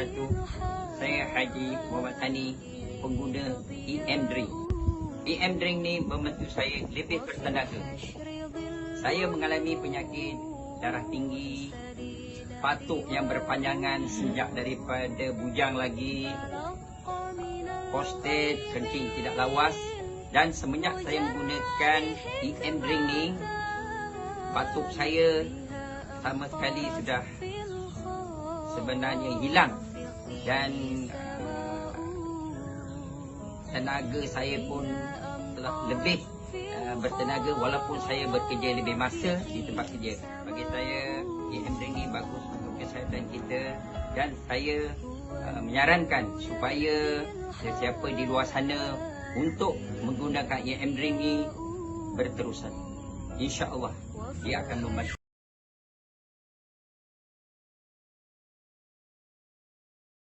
wabarakatuh. Saya Haji Muhammad Hani, pengguna EM Drink. EM Drink ni membantu saya lebih bertenaga. Saya mengalami penyakit darah tinggi, batuk yang berpanjangan sejak daripada bujang lagi, prostat, kencing tidak lawas, dan semenjak saya menggunakan EM Drink ni, batuk saya sama sekali sudah sebenarnya hilang, dan tenaga saya pun telah lebih bertenaga walaupun saya bekerja lebih masa di tempat kerja. Bagi saya EM Drink ni bagus untuk kesihatan kita, dan saya menyarankan supaya sesiapa di luar sana untuk menggunakan EM Drink ni berterusan. InsyaAllah dia akan membantu.